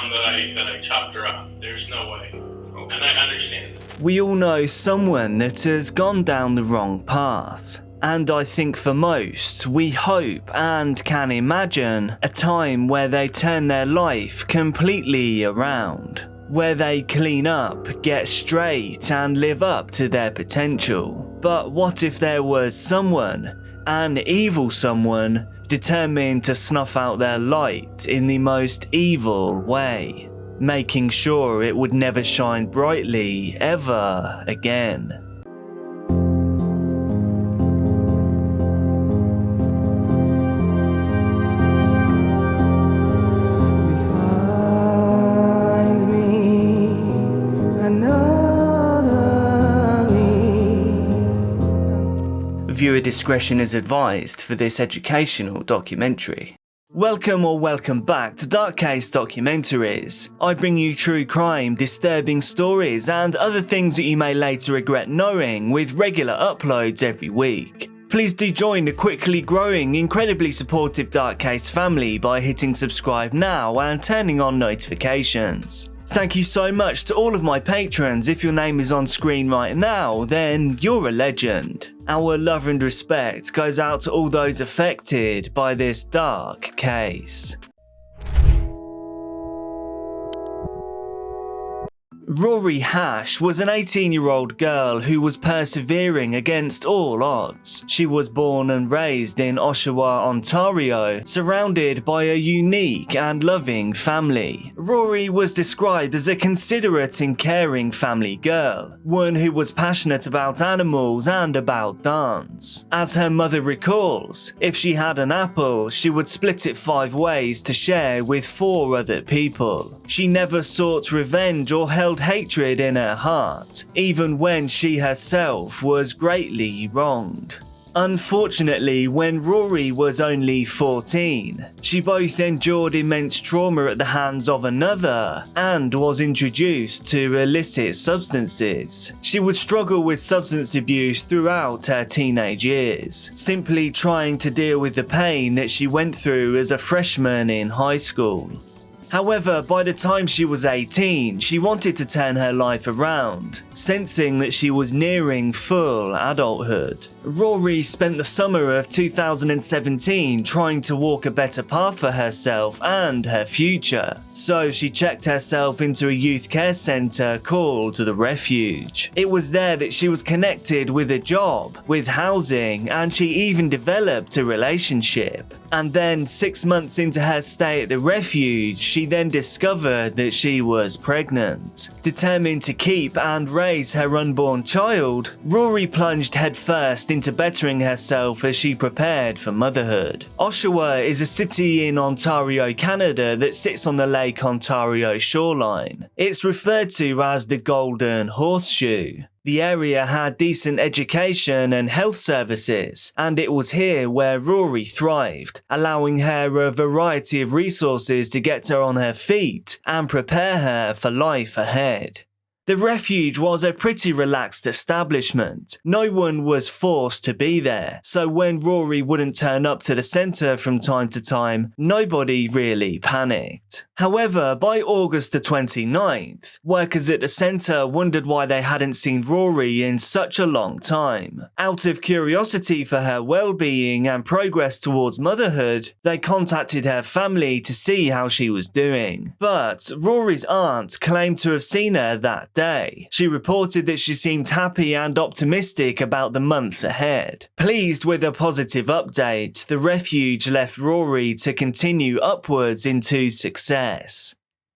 time that I chopped her up. There's no way. And I understand. We all know someone that has gone down the wrong path. And I think for most, we hope and can imagine a time where they turn their life completely around. Where they clean up, get straight and live up to their potential. But what if there was someone, an evil someone, determined to snuff out their light in the most evil way, making sure it would never shine brightly ever again? Viewer discretion is advised for this educational documentary. Welcome back to Case Documentaries. I bring you true crime, disturbing stories and other things that you may later regret knowing with regular uploads every week. Please do join the quickly growing, incredibly supportive Dark Case family by hitting subscribe now and turning on notifications. Thank you so much to all of my patrons. If your name is on screen right now, then you're a legend. Our love and respect goes out to all those affected by this dark case. Rori Hache was an 18-year-old girl who was persevering against all odds. She was born and raised in Oshawa, Ontario, surrounded by a unique and loving family. Rory was described as a considerate and caring family girl, one who was passionate about animals and about dance. As her mother recalls, if she had an apple, she would split it 5 ways to share with 4 other people. She never sought revenge or held hatred in her heart, even when she herself was greatly wronged. Unfortunately, when Rory was only 14, she both endured immense trauma at the hands of another and was introduced to illicit substances. She would struggle with substance abuse throughout her teenage years, simply trying to deal with the pain that she went through as a freshman in high school. However, by the time she was 18, she wanted to turn her life around, sensing that she was nearing full adulthood. Rory spent the summer of 2017 trying to walk a better path for herself and her future, so she checked herself into a youth care centre called The Refuge. It was there that she was connected with a job, with housing, and she even developed a relationship. And then 6 months into her stay at The Refuge, she then discovered that she was pregnant. Determined to keep and raise her unborn child, Rory plunged headfirst into bettering herself as she prepared for motherhood. Oshawa is a city in Ontario, Canada that sits on the Lake Ontario shoreline. It's referred to as the Golden Horseshoe. The area had decent education and health services, and it was here where Rory thrived, allowing her a variety of resources to get her on her feet and prepare her for life ahead. The Refuge was a pretty relaxed establishment. No one was forced to be there, so when Rory wouldn't turn up to the centre from time to time, nobody really panicked. However, by August the 29th, workers at the centre wondered why they hadn't seen Rory in such a long time. Out of curiosity for her well-being and progress towards motherhood, they contacted her family to see how she was doing. But Rory's aunt claimed to have seen her that day. She reported that she seemed happy and optimistic about the months ahead. Pleased with a positive update, the Refuge left Rory to continue upwards into success.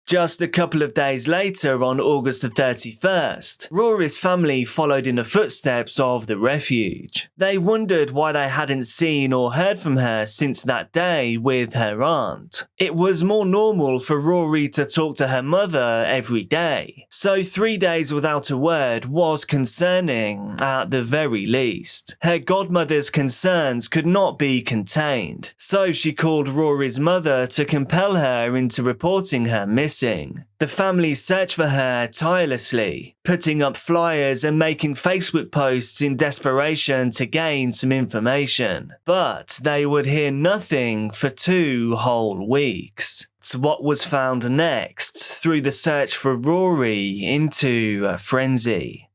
Just a couple of days later, on August the 31st, Rory's family followed in the footsteps of the Refuge. They wondered why they hadn't seen or heard from her since that day with her aunt. It was more normal for Rory to talk to her mother every day, so 3 days without a word was concerning at the very least. Her godmother's concerns could not be contained, so she called Rory's mother to compel her into reporting her missing. missing. The family searched for her tirelessly, putting up flyers and making Facebook posts in desperation to gain some information. But they would hear nothing for 2 whole weeks. So what was found next threw the search for Rory into a frenzy.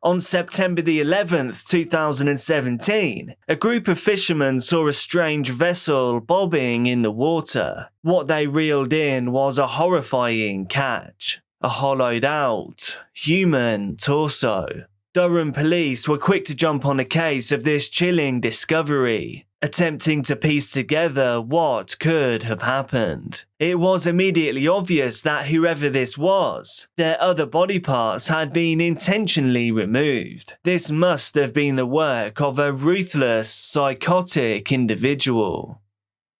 On September the 11th, 2017, a group of fishermen saw a strange vessel bobbing in the water. What they reeled in was a horrifying catch, a hollowed out human torso. Durham police were quick to jump on a case of this chilling discovery, attempting to piece together what could have happened. It was immediately obvious that whoever this was, their other body parts had been intentionally removed. This must have been the work of a ruthless, psychotic individual.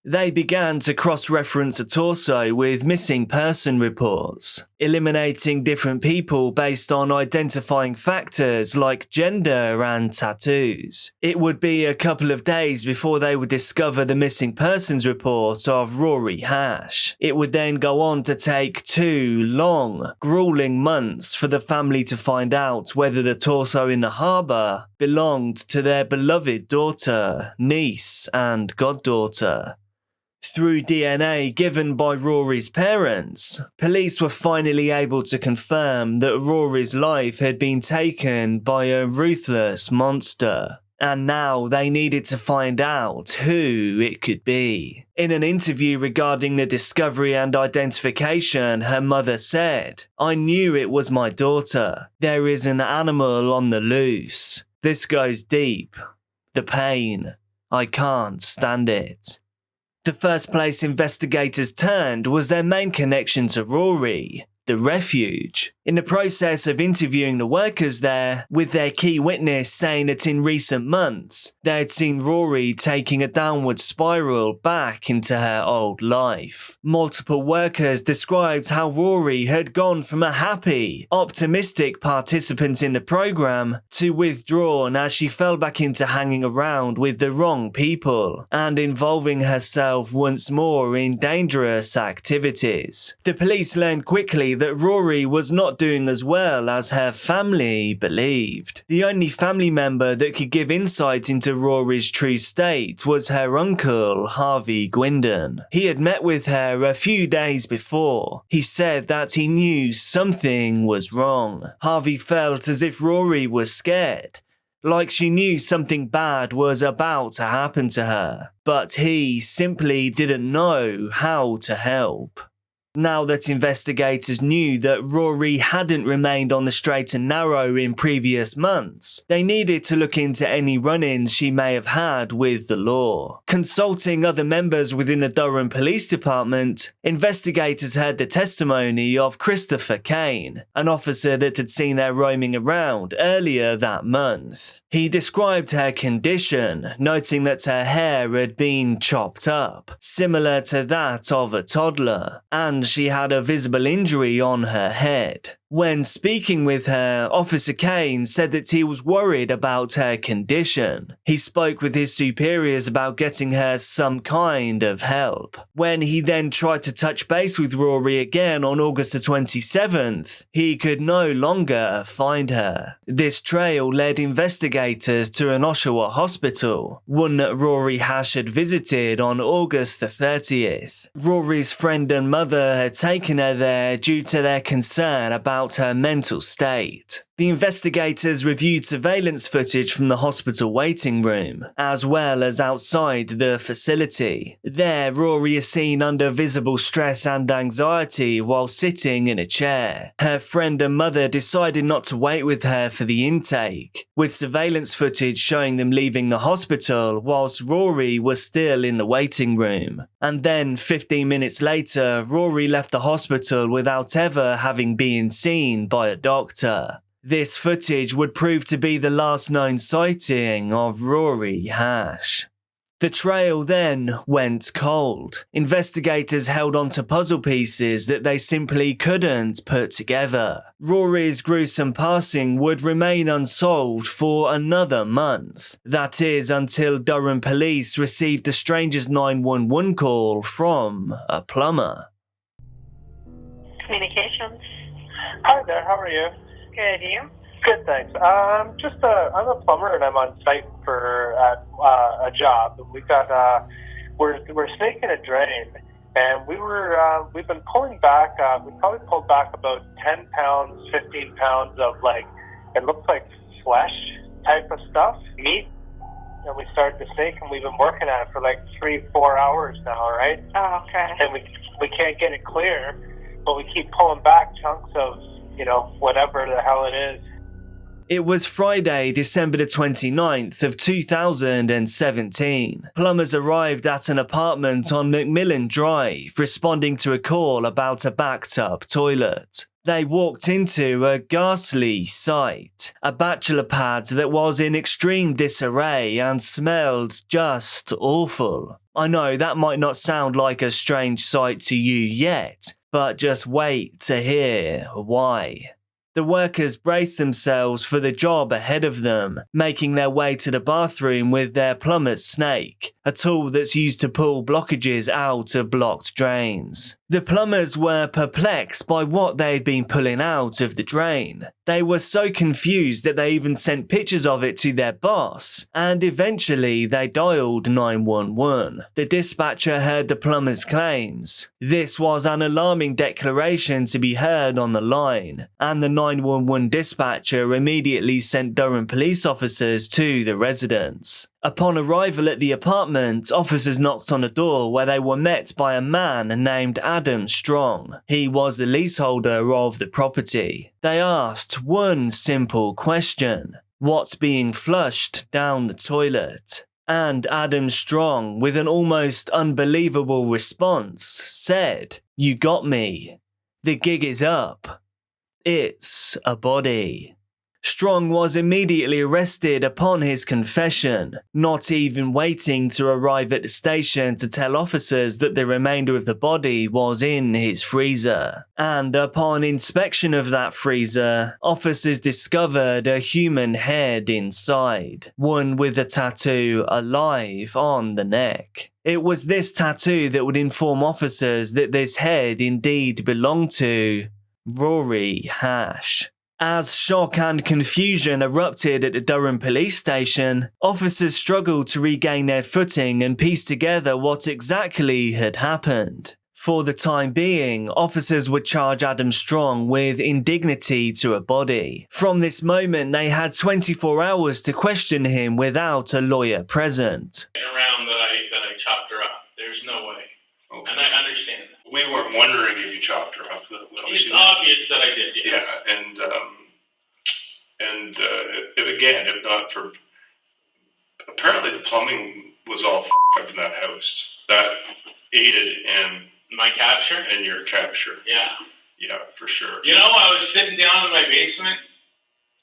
They began to cross-reference a torso with missing person reports, eliminating different people based on identifying factors like gender and tattoos. It would be a couple of days before they would discover the missing persons report of Rori Hache. It would then go on to take 2 long, grueling months for the family to find out whether the torso in the harbour belonged to their beloved daughter, niece and goddaughter. Through DNA given by Rory's parents, police were finally able to confirm that Rory's life had been taken by a ruthless monster, and now they needed to find out who it could be. In an interview regarding the discovery and identification, her mother said, "I knew it was my daughter. There is an animal on the loose. This goes deep. The pain. I can't stand it." The first place investigators turned was their main connection to Rory, the refuge. In the process of interviewing the workers there, with their key witness saying that in recent months, they had seen Rory taking a downward spiral back into her old life. Multiple workers described how Rory had gone from a happy, optimistic participant in the program to withdrawn as she fell back into hanging around with the wrong people and involving herself once more in dangerous activities. The police learned quickly that Rory was not doing as well as her family believed. The only family member that could give insight into Rory's true state was her uncle, Harvey Gwindon. He had met with her a few days before. He said that he knew something was wrong. Harvey felt as if Rory was scared, like she knew something bad was about to happen to her, but he simply didn't know how to help. Now that investigators knew that Rory hadn't remained on the straight and narrow in previous months, they needed to look into any run-ins she may have had with the law. Consulting other members within the Durham Police Department, investigators heard the testimony of Christopher Kane, an officer that had seen her roaming around earlier that month. He described her condition, noting that her hair had been chopped up, similar to that of a toddler, and she had a visible injury on her head. When speaking with her, Officer Kane said that he was worried about her condition. He spoke with his superiors about getting her some kind of help. When he then tried to touch base with Rory again on August the 27th, he could no longer find her. This trail led investigators to an Oshawa hospital, one that Rory Hache had visited on August the 30th. Rory's friend and mother had taken her there due to their concern about her mental state. The investigators reviewed surveillance footage from the hospital waiting room, as well as outside the facility. There, Rory is seen under visible stress and anxiety while sitting in a chair. Her friend and mother decided not to wait with her for the intake, with surveillance footage showing them leaving the hospital whilst Rory was still in the waiting room. And then, 15 minutes later, Rory left the hospital without ever having been seen by a doctor. This footage would prove to be the last known sighting of Rori Hache. The trail then went cold. Investigators held on to puzzle pieces that they simply couldn't put together. Rory's gruesome passing would remain unsolved for another month. That is, until Durham police received the strangest 911 call from a plumber. Communications. Hi there, how are you? Good, you? Good, thanks. I'm a plumber and I'm on site for a job. We've got we're snaking a drain, and we've been pulling back. We probably pulled back about 10 pounds, 15 pounds of it looks like flesh type of stuff, meat. And we started to snake, and we've been working at it for 3-4 hours now, right? Oh, okay. And we can't get it clear, but we keep pulling back chunks of whatever the hell it is. It was Friday, December the 29th of 2017. Plumbers arrived at an apartment on Macmillan Drive, responding to a call about a backed-up toilet. They walked into a ghastly sight, a bachelor pad that was in extreme disarray and smelled just awful. I know that might not sound like a strange sight to you yet, but just wait to hear why. The workers braced themselves for the job ahead of them, making their way to the bathroom with their plumber's snake, a tool that's used to pull blockages out of blocked drains. The plumbers were perplexed by what they'd been pulling out of the drain. They were so confused that they even sent pictures of it to their boss, and eventually they dialed 911. The dispatcher heard the plumber's claims. This was an alarming declaration to be heard on the line, and the 911 dispatcher immediately sent Durham police officers to the residence. Upon arrival at the apartment, officers knocked on the door where they were met by a man named Adam Strong. He was the leaseholder of the property. They asked one simple question: what's being flushed down the toilet? And Adam Strong, with an almost unbelievable response, said, "You got me. The gig is up. It's a body." Strong was immediately arrested upon his confession, not even waiting to arrive at the station to tell officers that the remainder of the body was in his freezer. And upon inspection of that freezer, officers discovered a human head inside, one with a tattoo "alive" on the neck. It was this tattoo that would inform officers that this head indeed belonged to Rory Hache. As shock and confusion erupted at the Durham police station, officers struggled to regain their footing and piece together what exactly had happened. For the time being, officers would charge Adam Strong with indignity to a body. From this moment, they had 24 hours to question him without a lawyer present. Around that I chopped her up. There's no way. Okay. And I understand that. We weren't wondering if you chopped her up. It's obvious that I did, yeah. If not for, apparently the plumbing was all up in that house. That aided in my capture and your capture. Yeah, for sure. I was sitting down in my basement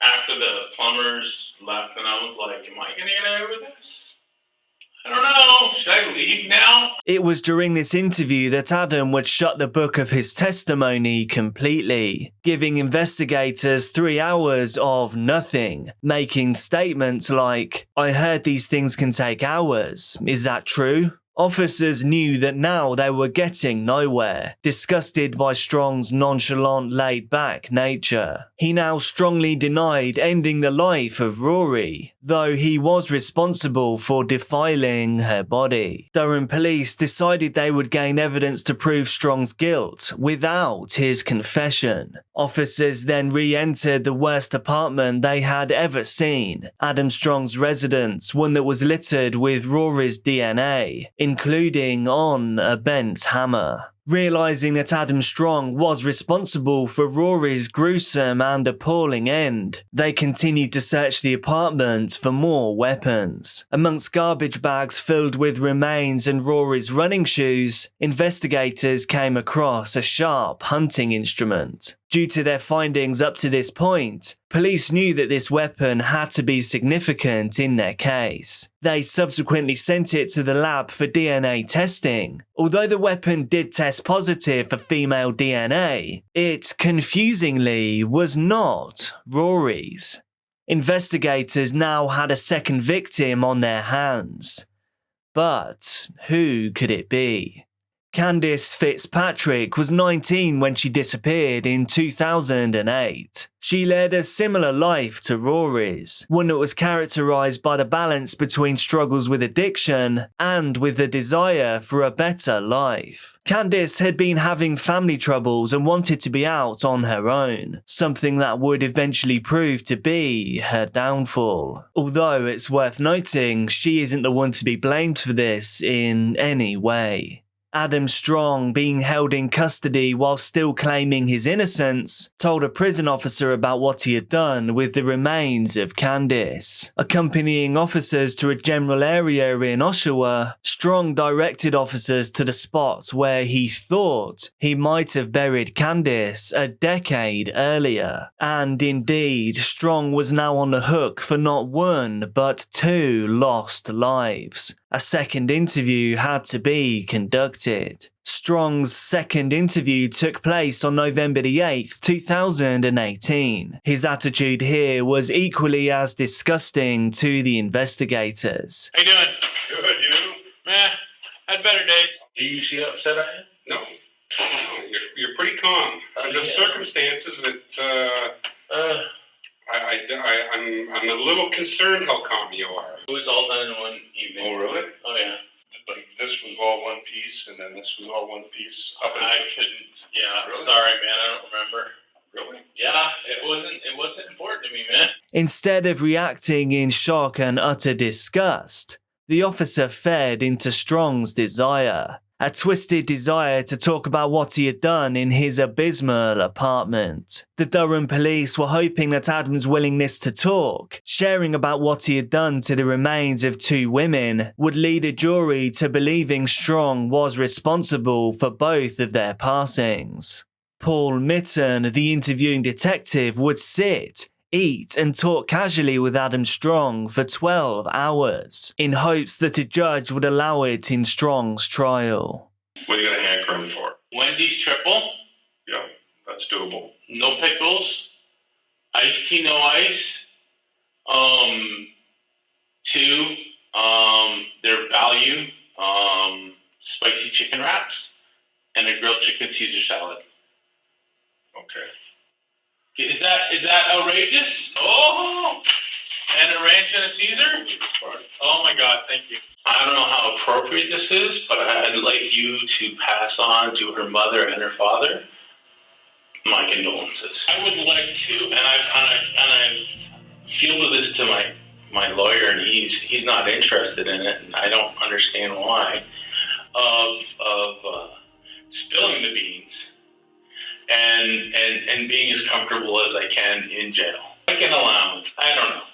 after the plumbers left, and I was like, "Am I gonna get away with this? I don't know. Should I leave now?" It was during this interview that Adam would shut the book of his testimony completely, giving investigators 3 hours of nothing, making statements like, "I heard these things can take hours. Is that true?" Officers knew that now they were getting nowhere, disgusted by Strong's nonchalant, laid-back nature. He now strongly denied ending the life of Rory, though he was responsible for defiling her body. Durham police decided they would gain evidence to prove Strong's guilt without his confession. Officers then re-entered the worst apartment they had ever seen, Adam Strong's residence, one that was littered with Rory's DNA, including on a bent hammer. Realising that Adam Strong was responsible for Rory's gruesome and appalling end, they continued to search the apartment for more weapons. Amongst garbage bags filled with remains and Rory's running shoes, investigators came across a sharp hunting instrument. Due to their findings up to this point, police knew that this weapon had to be significant in their case. They subsequently sent it to the lab for DNA testing. Although the weapon did test positive for female DNA, it confusingly was not Rory's. Investigators now had a second victim on their hands. But who could it be? Kandis Fitzpatrick was 19 when she disappeared in 2008. She led a similar life to Rory's, one that was characterised by the balance between struggles with addiction and with the desire for a better life. Kandis had been having family troubles and wanted to be out on her own, something that would eventually prove to be her downfall. Although it's worth noting, she isn't the one to be blamed for this in any way. Adam Strong, being held in custody while still claiming his innocence, told a prison officer about what he had done with the remains of Kandis. Accompanying officers to a general area in Oshawa, Strong directed officers to the spot where he thought he might have buried Kandis a decade earlier. And indeed, Strong was now on the hook for not one but 2 lost lives. A second interview had to be conducted. Strong's second interview took place on November the 8th, 2018. His attitude here was equally as disgusting to the investigators. How you doing? Good, you? Meh, had better days. Do you see how upset I am? No. You're pretty calm. Under the circumstances, I'm a little concerned how calm you are. It was all done in one evening. Oh, really? Oh, yeah. Like this was all one piece, and then this was all one piece. I couldn't. Yeah, Really? sorry, man. I don't remember. Really? Yeah, it wasn't important to me, man. Instead of reacting in shock and utter disgust, the officer fed into Strong's desire. A twisted desire to talk about what he had done in his abysmal apartment. The Durham police were hoping that Adam's willingness to talk, sharing about what he had done to the remains of 2 women, would lead a jury to believing Strong was responsible for both of their passings. Paul Mitten, the interviewing detective, would sit, eat and talk casually with Adam Strong for 12 hours, in hopes that a judge would allow it in Strong's trial. What are you going to anchor him for? Wendy's triple. Yeah, that's doable. No pickles. Iced tea, no ice. 2, their value, spicy chicken wraps, and a grilled chicken Caesar salad. Okay. Is that outrageous? Oh, and a ranch and a Caesar? Oh my God, thank you. I don't know how appropriate this is, but I'd like you to pass on to her mother and her father my condolences. I would like to, and I fielded this to my lawyer, and he's not interested in it, and I don't understand why. Of spilling the beans. And being as comfortable as I can in jail. Like an allowance. I don't know.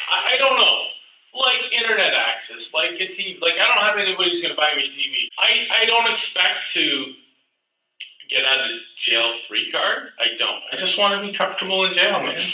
I don't know. Like internet access, like a TV. Like I don't have anybody who's going to buy me TV. I don't expect to get out of jail free card. I don't. I just want to be comfortable in jail, man.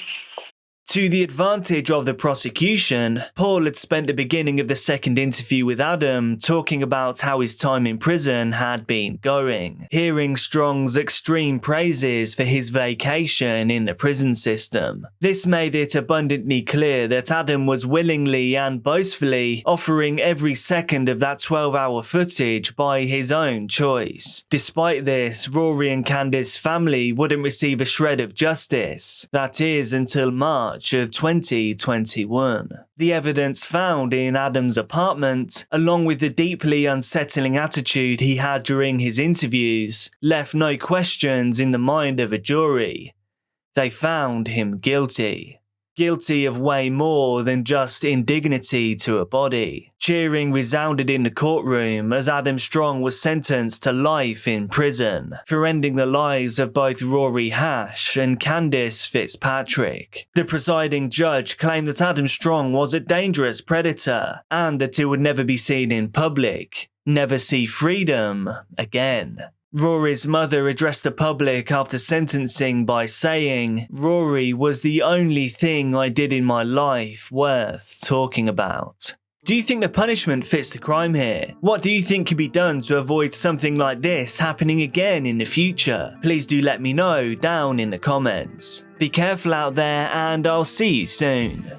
To the advantage of the prosecution, Paul had spent the beginning of the second interview with Adam talking about how his time in prison had been going, hearing Strong's extreme praises for his vacation in the prison system. This made it abundantly clear that Adam was willingly and boastfully offering every second of that 12-hour footage by his own choice. Despite this, Rory and Kandis' family wouldn't receive a shred of justice. That is, until March of 2021. The evidence found in Adam's apartment, along with the deeply unsettling attitude he had during his interviews, left no questions in the mind of a jury. They found him guilty. Guilty of way more than just indignity to a body. Cheering resounded in the courtroom as Adam Strong was sentenced to life in prison for ending the lives of both Rory Hache and Kandis Fitzpatrick. The presiding judge claimed that Adam Strong was a dangerous predator and that he would never be seen in public, never see freedom again. Rory's mother addressed the public after sentencing by saying, "Rory was the only thing I did in my life worth talking about." Do you think the punishment fits the crime here? What do you think can be done to avoid something like this happening again in the future? Please do let me know down in the comments. Be careful out there, and I'll see you soon.